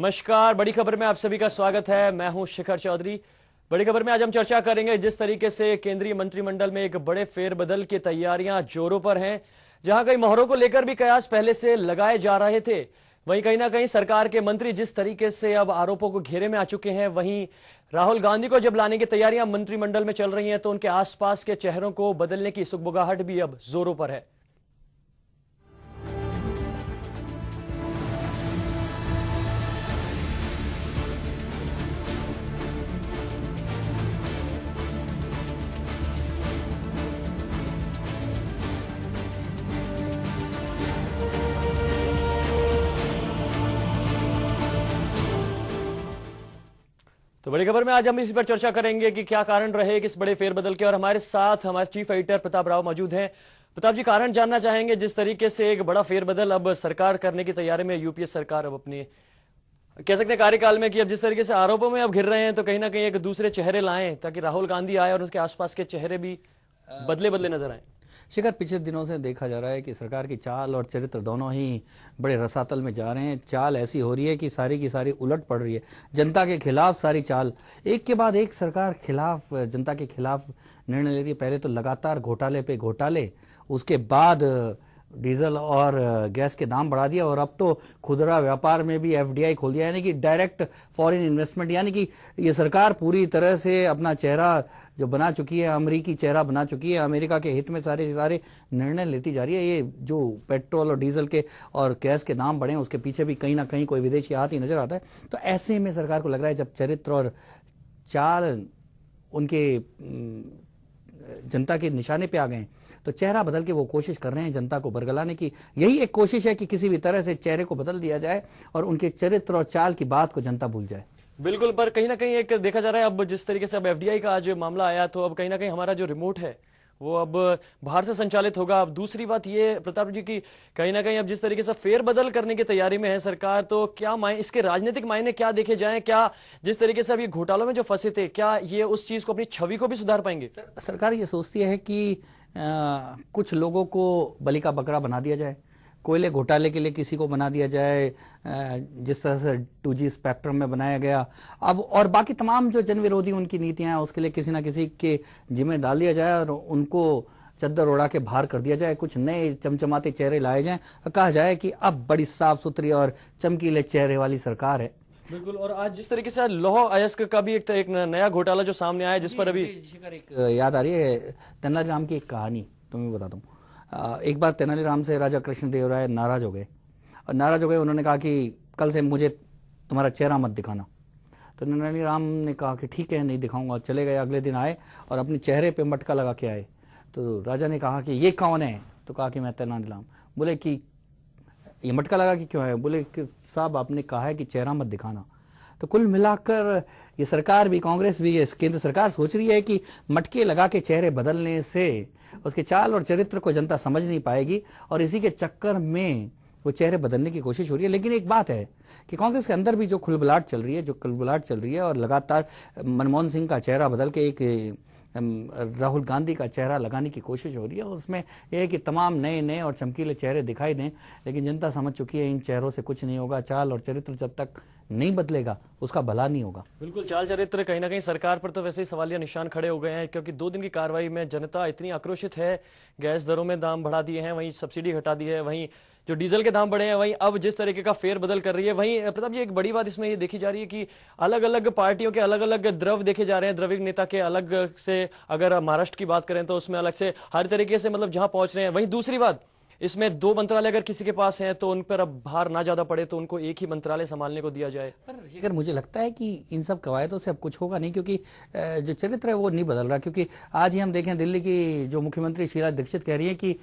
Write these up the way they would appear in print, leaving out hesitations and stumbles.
नमस्कार, बड़ी खबर में आप सभी का स्वागत है। मैं हूं शिखर चौधरी। बड़ी खबर में आज हम चर्चा करेंगे जिस तरीके से केंद्रीय मंत्रिमंडल में एक बड़े फेरबदल की तैयारियां जोरों पर हैं, जहां कई मोहरों को लेकर भी कयास पहले से लगाए जा रहे थे, वहीं कहीं ना कहीं सरकार के मंत्री जिस तरीके से अब आरोपों को घेरे में आ चुके हैं, वहीं राहुल गांधी को जब लाने की तैयारियां मंत्रिमंडल में चल रही हैं तो उनके आसपास के चेहरों को बदलने की सुगबुगाहट भी अब जोरों पर है। तो बड़ी खबर में आज हम इस पर चर्चा करेंगे कि क्या कारण रहे कि इस बड़े फेरबदल के, और हमारे साथ हमारे चीफ एडिटर प्रताप राव मौजूद हैं। प्रताप जी, कारण जानना चाहेंगे जिस तरीके से एक बड़ा फेरबदल अब सरकार करने की तैयारी में यूपीए सरकार अब अपनी कह सकते हैं कार्यकाल में कि अब जिस तरीके से आरोपों में अब घिर रहे हैं तो कहीं ना कहीं एक दूसरे चेहरे लाएं ताकि राहुल गांधी आए और उसके आसपास के चेहरे भी बदले बदले नजर आए। शिखर, पिछले दिनों से देखा जा रहा है कि सरकार की चाल और चरित्र दोनों ही बड़े रसातल में जा रहे हैं। चाल ऐसी हो रही है कि सारी की सारी उलट पड़ रही है, जनता के खिलाफ सारी चाल, एक के बाद एक सरकार खिलाफ, जनता के खिलाफ निर्णय ले रही है। पहले तो लगातार घोटाले पे घोटाले, उसके बाद डीजल और गैस के दाम बढ़ा दिया, और अब तो खुदरा व्यापार में भी एफडीआई खोल दिया, यानी कि डायरेक्ट फॉरेन इन्वेस्टमेंट। यानी कि ये सरकार पूरी तरह से अपना चेहरा जो बना चुकी है, अमेरिकी चेहरा बना चुकी है, अमेरिका के हित में सारे निर्णय लेती जा रही है। ये जो पेट्रोल और डीजल के और गैस के दाम बढ़े हैं, उसके पीछे भी कहीं ना कहीं कोई विदेशी हाथ ही नजर आता है। तो ऐसे में सरकार को लग रहा है जब चरित्र और चाल उनके जनता के निशाने पे आ गए तो चेहरा बदल के वो कोशिश कर रहे हैं जनता को बरगलाने की। यही एक कोशिश है कि किसी भी तरह से चेहरे को बदल दिया जाए और उनके चरित्र और चाल की बात को जनता भूल जाए। बिल्कुल, पर कहीं ना कहीं एक देखा जा रहा है अब जिस तरीके से अब एफडीआई का आज मामला आया तो अब कहीं ना कहीं हमारा जो रिमोट है वो अब बाहर से संचालित होगा। अब दूसरी बात ये प्रताप जी की कहीं ना कहीं अब जिस तरीके से फेरबदल करने की तैयारी में है सरकार, तो क्या इसके राजनीतिक मायने क्या देखे जाएं? क्या जिस तरीके से अब ये घोटालों में जो फंसे थे, क्या ये उस चीज को, अपनी छवि को भी सुधार पाएंगे? सरकार ये सोचती है कि कुछ लोगों को बलि का बकरा बना दिया जाए, कोयले घोटाले के लिए किसी को बना दिया जाए जिस तरह से 2G स्पेक्ट्रम में बनाया गया, अब और बाकी तमाम जो जन विरोधी उनकी नीतियां हैं उसके लिए किसी ना किसी के जिम्मे डाल दिया जाए और उनको चद्दर उड़ा के बाहर कर दिया जाए। कुछ नए चमचमाते चेहरे लाए जाएं, कहा जाए कि अब बड़ी साफ सुथरी और चमकीले चेहरे वाली सरकार है। बिल्कुल, और आज जिस तरीके से लौह अयस्क का भी एक नया घोटाला जो सामने आया, जिस पर अभी एक याद आ रही है तेनालीराम की एक कहानी, तुम्हें बताता हूँ। एक बार तेनालीराम से राजा कृष्णदेव राय नाराज हो गए, और नाराज हो गए, उन्होंने कहा कि कल से मुझे तुम्हारा चेहरा मत दिखाना। तो तेनालीराम ने कहा कि ठीक है, नहीं दिखाऊंगा। चले गए, अगले दिन आए और अपने चेहरे पे मटका लगा के आए। तो राजा ने कहा कि ये कौन है? तो कहा कि मैं तेनालीराम। बोले कि ये मटका लगा के क्यों है? बोले कि साहब आपने कहा है कि चेहरा मत दिखाना। तो कुल मिलाकर ये सरकार भी, कांग्रेस भी, ये केंद्र सरकार सोच रही है कि मटके लगा के चेहरे बदलने से उसके चाल और चरित्र को जनता समझ नहीं पाएगी, और इसी के चक्कर में वो चेहरे बदलने की कोशिश हो रही है। लेकिन एक बात है कि कांग्रेस के अंदर भी जो खिलबुलाहट चल रही है, और लगातार मनमोहन सिंह का चेहरा बदल के एक राहुल गांधी का चेहरा लगाने की कोशिश हो रही है। उसमें यह है कि तमाम नए नए और चमकीले चेहरे दिखाई दें, लेकिन जनता समझ चुकी है इन चेहरों से कुछ नहीं होगा। चाल और चरित्र जब तक नहीं बदलेगा उसका भला नहीं होगा। बिल्कुल, चाल चरित्र कहीं ना कहीं सरकार पर तो वैसे ही सवालिया निशान खड़े हो गए हैं, क्योंकि 2 दिन की कार्रवाई में जनता इतनी आक्रोशित है। गैस दरों में दाम बढ़ा दिए हैं, वहीं सब्सिडी घटा दी है, वहीं जो डीजल के दाम बढ़े हैं, वहीं अब जिस तरीके का फेरबदल कर रही है। वहीं प्रताप जी, एक बड़ी बात इसमें ये देखी जा रही है कि अलग अलग पार्टियों के अलग अलग द्रव देखे जा रहे हैं। द्रविड़ नेता के अलग से, अगर महाराष्ट्र की बात करें तो उसमें अलग से, हर तरीके से मतलब जहां पहुंच रहे हैं। वहीं दूसरी बात, इसमें 2 मंत्रालय अगर किसी के पास हैं तो उन पर अब भार ना ज्यादा पड़े, तो उनको एक ही मंत्रालय संभालने को दिया जाए। पर शेखर, मुझे लगता है कि इन सब कवायदों से अब कुछ होगा नहीं, क्योंकि जो चरित्र है वो नहीं बदल रहा। क्योंकि आज ही हम देखें, दिल्ली की जो मुख्यमंत्री शीला दीक्षित कह रही है कि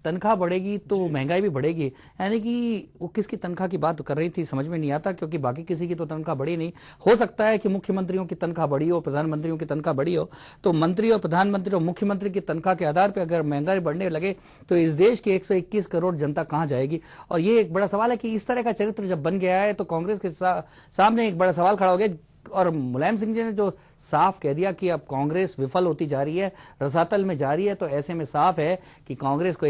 तनख्वाह बढ़ेगी तो महंगाई भी बढ़ेगी। यानी कि वो किसकी तनख्वाह की बात कर रही थी समझ में नहीं आता, क्योंकि बाकी किसी की तो तनख्वाह बढ़ी नहीं। हो सकता है कि मुख्यमंत्रियों की तनख्वाह बढ़ी हो, प्रधानमंत्रियों की तनख्वाह बढ़ी हो, तो मंत्री और प्रधानमंत्री और मुख्यमंत्री की तनख्वाह के आधार पर अगर महंगाई बढ़ने लगे तो इस देश की 121 करोड़ जनता कहां जाएगी? और ये एक बड़ा सवाल है कि इस तरह का चरित्र जब बन गया है तो कांग्रेस के सामने एक बड़ा सवाल खड़ा हो गया। और मुलायम सिंह जी ने जो साफ कह दिया कि अब कांग्रेस विफल होती जा रही है, रसातल में जा रही है, तो ऐसे में साफ है कि कांग्रेस को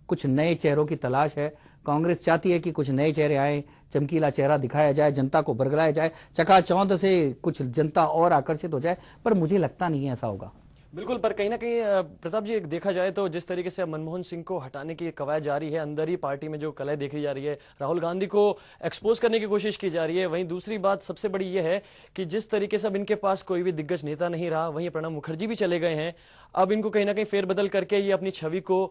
कुछ नए चेहरों की तलाश है, कांग्रेस चाहती है कि कुछ नए चेहरे आए, चमकीला चेहरा दिखाया जाए, जनता को बरगलाया जाए, चकाचौंध से कुछ जनता और आकर्षित हो जाए, पर मुझे लगता नहीं है ऐसा होगा। बिल्कुल, पर कहीं ना कहीं प्रताप जी, देखा जाए तो जिस तरीके से अब मनमोहन सिंह को हटाने की कवायद जारी है, अंदर ही पार्टी में जो कलह देखी जा रही है, राहुल गांधी को एक्सपोज करने की कोशिश की जा रही है। वहीं दूसरी बात सबसे बड़ी ये है कि जिस तरीके से अब इनके पास कोई भी दिग्गज नेता नहीं रहा, वहीं प्रणब मुखर्जी भी चले गए हैं, अब इनको कहीं ना कहीं फेरबदल करके ये अपनी छवि को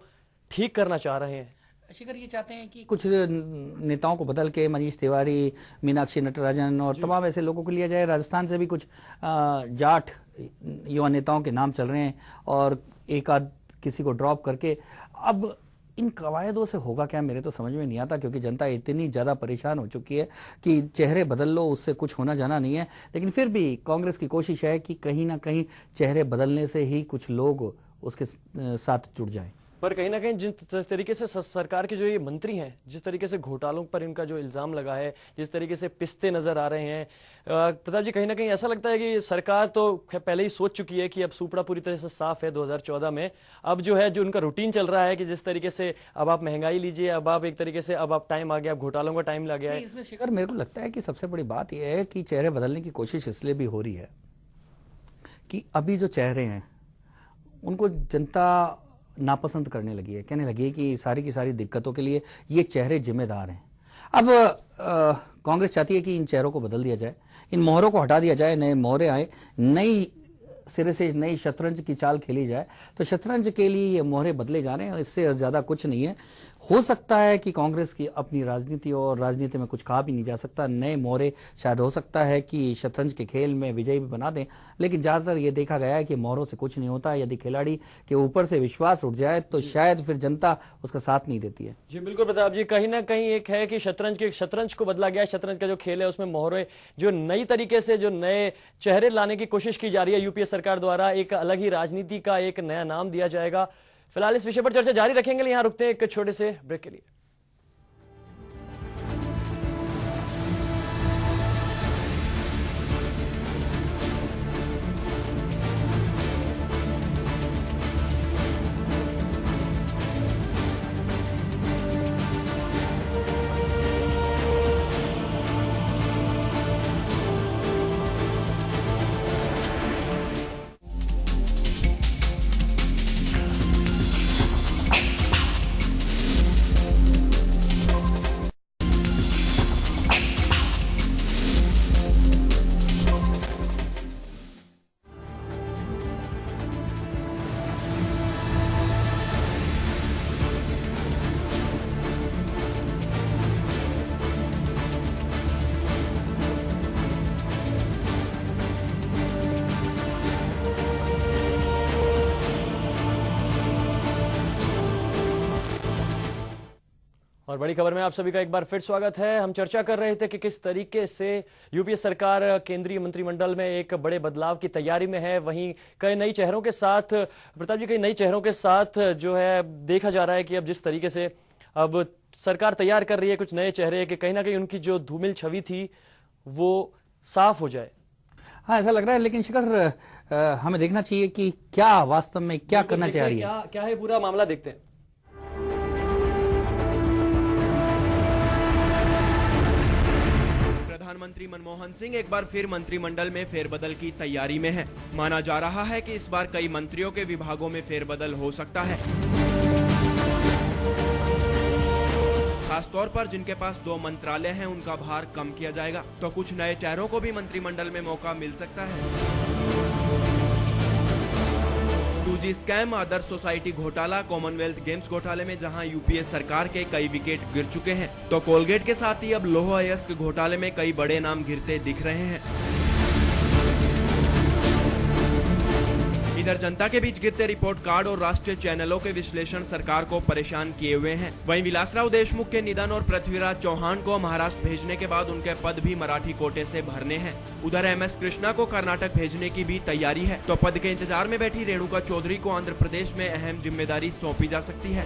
ठीक करना चाह रहे हैं। शिखर ये चाहते हैं कि कुछ नेताओं को बदल के मनीष तिवारी, मीनाक्षी नटराजन और तमाम ऐसे लोगों को लिया जाए। राजस्थान से भी कुछ जाट युवा नेताओं के नाम चल रहे हैं और एक आध किसी को ड्रॉप करके। अब इन कवायदों से होगा क्या, मेरे तो समझ में नहीं आता, क्योंकि जनता इतनी ज्यादा परेशान हो चुकी है कि चेहरे बदल लो, उससे कुछ होना जाना नहीं है। लेकिन फिर भी कांग्रेस की कोशिश है कि कहीं ना कहीं चेहरे बदलने से ही कुछ लोग उसके साथ जुड़ जाएं। पर कहीं ना कहीं जिस तरीके से सरकार के जो ये मंत्री हैं, जिस तरीके से घोटालों पर इनका जो इल्जाम लगा है, जिस तरीके से पिसते नजर आ रहे हैं, प्रताप जी, कहीं ना कहीं ऐसा लगता है कि सरकार तो पहले ही सोच चुकी है कि अब सूपड़ा पूरी तरह से साफ है 2014 में। अब जो है, जो उनका रूटीन चल रहा है कि जिस तरीके से अब आप महंगाई लीजिए, अब आप एक तरीके से अब आप टाइम आ गया, अब घोटालों का टाइम लग गया है। इसमें शिखर मेरे को लगता है कि सबसे बड़ी बात यह है कि चेहरे बदलने की कोशिश इसलिए भी हो रही है कि अभी जो चेहरे हैं उनको जनता नापसंद करने लगी है, कहने लगी है कि सारी की सारी दिक्कतों के लिए ये चेहरे जिम्मेदार हैं। अब कांग्रेस चाहती है कि इन चेहरों को बदल दिया जाए, इन मोहरों को हटा दिया जाए, नए मोहरे आए, नई सिरे से नई शतरंज की चाल खेली जाए। तो शतरंज के लिए ये मोहरे बदले जा रहे हैं, इससे ज्यादा कुछ नहीं है। हो सकता है कि कांग्रेस की अपनी राजनीति, और राजनीति में कुछ कहा भी नहीं जा सकता, नए मोहरे शायद हो सकता है कि शतरंज के खेल में विजयी भी बना दें, लेकिन ज्यादातर ये देखा गया है कि मोहरों से कुछ नहीं होता। यदि खिलाड़ी के ऊपर से विश्वास उठ जाए तो शायद फिर जनता उसका साथ नहीं देती है। जी बिल्कुल प्रताप जी, कहीं ना कहीं एक है कि शतरंज को बदला गया, शतरंज का जो खेल है उसमें मोहरे जो नई तरीके से जो नए चेहरे लाने की कोशिश की जा रही है यूपीए सरकार द्वारा, एक अलग ही राजनीति का एक नया नाम दिया जाएगा। फिलहाल इस विषय पर चर्चा जारी रखेंगे, यहां रुकते हैं एक छोटे से ब्रेक के लिए। और बड़ी खबर में आप सभी का एक बार फिर स्वागत है। हम चर्चा कर रहे थे कि किस तरीके से यूपीए सरकार केंद्रीय मंत्रिमंडल में एक बड़े बदलाव की तैयारी में है। वहीं कई नई चेहरों के साथ, प्रताप जी, कई नई चेहरों के साथ जो है देखा जा रहा है कि अब जिस तरीके से अब सरकार तैयार कर रही है कुछ नए चेहरे, कि कहीं ना कहीं उनकी जो धूमिल छवि थी वो साफ हो जाए। हाँ, ऐसा लग रहा है। लेकिन शिखर, हमें देखना चाहिए कि क्या वास्तव में क्या करना चाह रही है, क्या है पूरा मामला, देखते हैं। प्रधानमंत्री मनमोहन सिंह एक बार फिर मंत्रिमंडल में फेरबदल की तैयारी में हैं। माना जा रहा है कि इस बार कई मंत्रियों के विभागों में फेरबदल हो सकता है। खासतौर पर जिनके पास 2 मंत्रालय हैं उनका भार कम किया जाएगा, तो कुछ नए चेहरों को भी मंत्रिमंडल में मौका मिल सकता है। 2G स्कैम, आदर्श सोसाइटी घोटाला, कॉमनवेल्थ गेम्स घोटाले में जहां यूपीए सरकार के कई विकेट गिर चुके हैं, तो कोलगेट के साथ ही अब लौह अयस्क घोटाले में कई बड़े नाम गिरते दिख रहे हैं। इधर जनता के बीच गिरते रिपोर्ट कार्ड और राष्ट्रीय चैनलों के विश्लेषण सरकार को परेशान किए हुए हैं। वहीं विलासराव देशमुख के निधन और पृथ्वीराज चौहान को महाराष्ट्र भेजने के बाद उनके पद भी मराठी कोटे से भरने हैं। उधर MS कृष्णा को कर्नाटक भेजने की भी तैयारी है, तो पद के इंतजार में बैठी रेणुका चौधरी को आंध्र प्रदेश में अहम जिम्मेदारी सौंपी जा सकती है।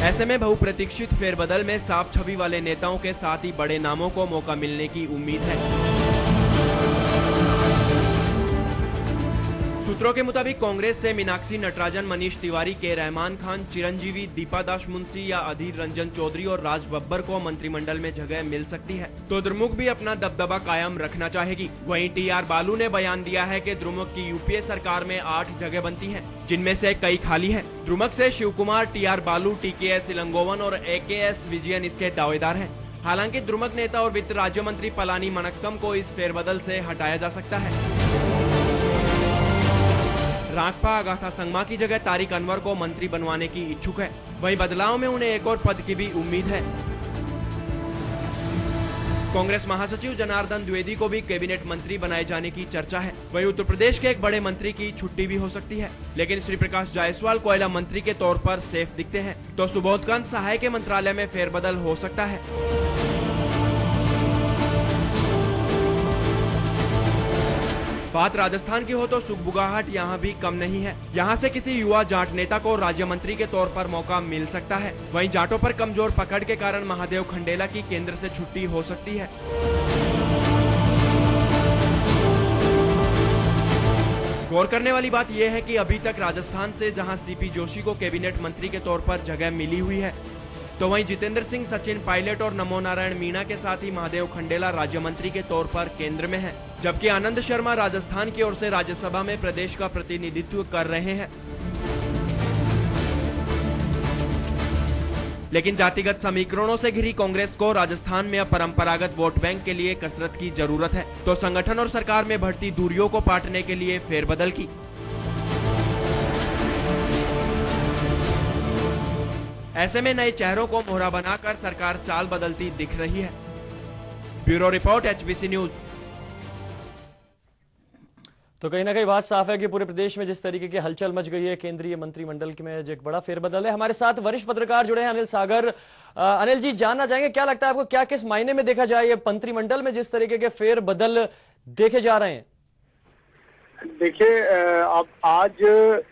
ऐसे में बहुप्रतीक्षित फेरबदल में साफ छवि वाले नेताओं के साथ ही बड़े नामों को मौका मिलने की उम्मीद है। सूत्रों के मुताबिक कांग्रेस से मीनाक्षी नटराजन, मनीष तिवारी, के रहमान खान, चिरंजीवी, दीपा दास मुंशी या अधीर रंजन चौधरी और राज बब्बर को मंत्रिमंडल में जगह मिल सकती है, तो द्रमुक भी अपना दबदबा कायम रखना चाहेगी। वहीं टीआर बालू ने बयान दिया है कि द्रमुक की यूपीए सरकार में 8 जगह बनती हैं, जिनमें से कई खाली हैं। द्रमुक से शिव कुमार, टीआर बालू, टीकेएस इलंगोवन और एकेएस विजयन इसके दावेदार हैं। हालांकि द्रमुक नेता और वित्त राज्य मंत्री पलानी मनक्कम को इस फेरबदल से हटाया जा सकता है। रागपा आगाथा संगमा की जगह तारिक अनवर को मंत्री बनवाने की इच्छुक है। वहीं बदलाव में उन्हें एक और पद की भी उम्मीद है। कांग्रेस महासचिव जनार्दन द्विवेदी को भी कैबिनेट मंत्री बनाए जाने की चर्चा है। वहीं उत्तर प्रदेश के एक बड़े मंत्री की छुट्टी भी हो सकती है, लेकिन श्री प्रकाश जायसवाल कोयला मंत्री के तौर पर सेफ दिखते हैं, तो सुबोधकांत सहाय के मंत्रालय में फेरबदल हो सकता है। बात राजस्थान की हो तो सुगबुगाहट यहाँ भी कम नहीं है। यहाँ से किसी युवा जाट नेता को राज्य मंत्री के तौर पर मौका मिल सकता है। वहीं जाटों पर कमजोर पकड़ के कारण महादेव खंडेला की केंद्र से छुट्टी हो सकती है। गौर करने वाली बात यह है कि अभी तक राजस्थान से जहां सीपी जोशी को कैबिनेट मंत्री के तौर पर जगह मिली हुई है, तो वहीं जितेंद्र सिंह, सचिन पायलट और नमो नारायण मीणा के साथ ही महादेव खंडेला राज्य मंत्री के तौर पर केंद्र में है, जबकि आनंद शर्मा राजस्थान की ओर से राज्यसभा में प्रदेश का प्रतिनिधित्व कर रहे हैं। लेकिन जातिगत समीकरणों से घिरी कांग्रेस को राजस्थान में अब परंपरागत वोट बैंक के लिए कसरत की जरूरत है, तो संगठन और सरकार में बढ़ती दूरियों को पाटने के लिए फेरबदल की। ऐसे में नए चेहरों को मोहरा बनाकर सरकार चाल बदलती दिख रही है। Bureau report, HBC news. तो कहीं ना कहीं बात साफ है कि पूरे प्रदेश में जिस तरीके की हलचल मच गई है, केंद्रीय मंत्रिमंडल में एक बड़ा फेरबदल है। हमारे साथ वरिष्ठ पत्रकार जुड़े हैं, अनिल सागर। अनिल जी, जानना चाहेंगे क्या लगता है आपको, क्या किस मायने में देखा जाए ये मंत्रिमंडल में जिस तरीके के फेरबदल देखे जा रहे हैं? देखिए, अब आज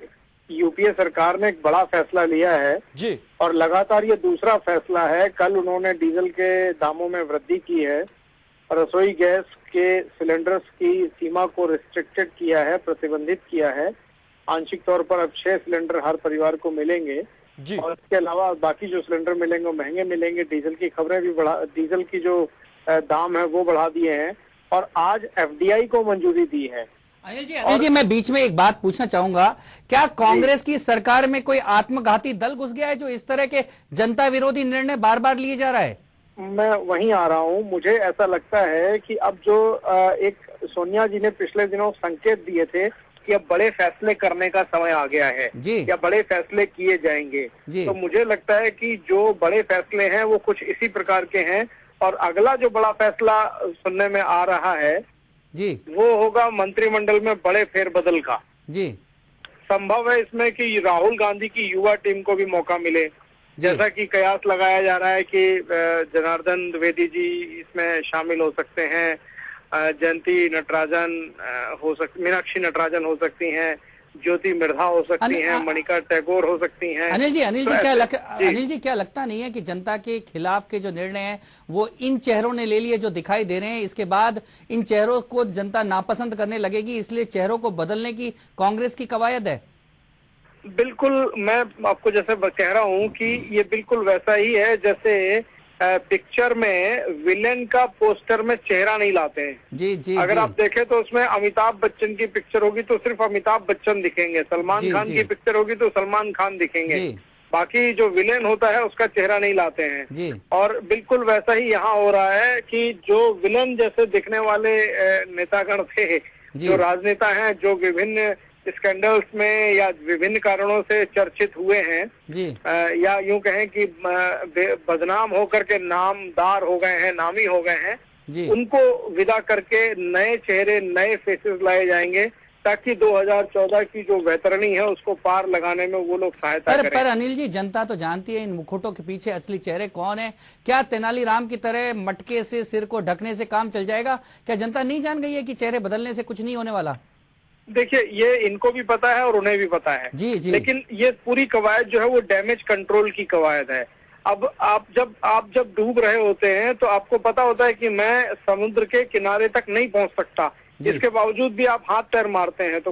यूपीए सरकार ने एक बड़ा फैसला लिया है जी, और लगातार ये दूसरा फैसला है। कल उन्होंने डीजल के दामों में वृद्धि की है, रसोई गैस के सिलेंडर्स की सीमा को रिस्ट्रिक्टेड किया है, प्रतिबंधित किया है। आंशिक तौर पर अब 6 सिलेंडर हर परिवार को मिलेंगे जी। और इसके अलावा बाकी जो सिलेंडर मिलेंगे वो महंगे मिलेंगे। डीजल की खबरें भी डीजल की जो दाम है वो बढ़ा दिए हैं, और आज एफडीआई को मंजूरी दी है। अनिल जी, मैं बीच में एक बात पूछना चाहूंगा, क्या कांग्रेस की सरकार में कोई आत्मघाती दल घुस गया है जो इस तरह के जनता विरोधी निर्णय बार बार लिए जा रहा है? मैं वहीं आ रहा हूं। मुझे ऐसा लगता है कि अब जो एक सोनिया जी ने पिछले दिनों संकेत दिए थे कि अब बड़े फैसले करने का समय आ गया है जी, या बड़े फैसले किए जाएंगे, तो मुझे लगता है कि जो बड़े फैसले हैं वो कुछ इसी प्रकार के हैं। और अगला जो बड़ा फैसला सुनने में आ रहा है जी, वो होगा मंत्रिमंडल में बड़े फेरबदल का। जी, संभव है इसमें कि राहुल गांधी की युवा टीम को भी मौका मिले, जैसा कि कयास लगाया जा रहा है कि जनार्दन द्विवेदी जी इसमें शामिल हो सकते हैं, जयंती नटराजन मीनाक्षी नटराजन हो सकती हैं, ज्योति मिर्धा हो सकती हैं, मणिका टैगोर हो सकती हैं। अनिल जी, क्या लगता नहीं है कि जनता के खिलाफ के जो निर्णय हैं वो इन चेहरों ने ले लिए जो दिखाई दे रहे हैं, इसके बाद इन चेहरों को जनता नापसंद करने लगेगी, इसलिए चेहरों को बदलने की कांग्रेस की कवायद है? बिल्कुल, मैं आपको जैसे कह रहा हूं कि ये बिल्कुल वैसा ही है जैसे पिक्चर में विलेन का पोस्टर में चेहरा नहीं लाते हैं। जी जी, अगर आप देखें तो उसमें अमिताभ बच्चन की पिक्चर होगी तो सिर्फ अमिताभ बच्चन दिखेंगे, सलमान खान की पिक्चर होगी तो सलमान खान दिखेंगे, बाकी जो विलेन होता है उसका चेहरा नहीं लाते हैं जी। और बिल्कुल वैसा ही यहाँ हो रहा है कि जो विलेन जैसे दिखने वाले नेतागण थे, जो राजनेता हैं, जो विभिन्न स्कैंडल्स में या विभिन्न कारणों से चर्चित हुए हैं जी, या यूं कहें कि बदनाम होकर के नामदार हो गए हैं, नामी हो गए हैं जी, उनको विदा करके नए चेहरे, नए फेसेस लाए जाएंगे ताकि 2014 की जो वैतरणी है उसको पार लगाने में वो लोग सहायता करें। पर अनिल जी, जनता तो जानती है इन मुकुटों के पीछे असली चेहरे कौन है। क्या तेनालीराम की तरह मटके से सिर को ढकने से काम चल जाएगा? क्या जनता नहीं जान गई है कि चेहरे बदलने से कुछ नहीं होने वाला? देखिए, ये इनको भी पता है और उन्हें भी पता है जी जी, लेकिन ये पूरी कवायद जो है वो डैमेज कंट्रोल की कवायद है। अब आप जब डूब रहे होते हैं तो आपको पता होता है कि मैं समुद्र के किनारे तक नहीं पहुंच सकता, इसके बावजूद भी आप हाथ पैर मारते हैं। तो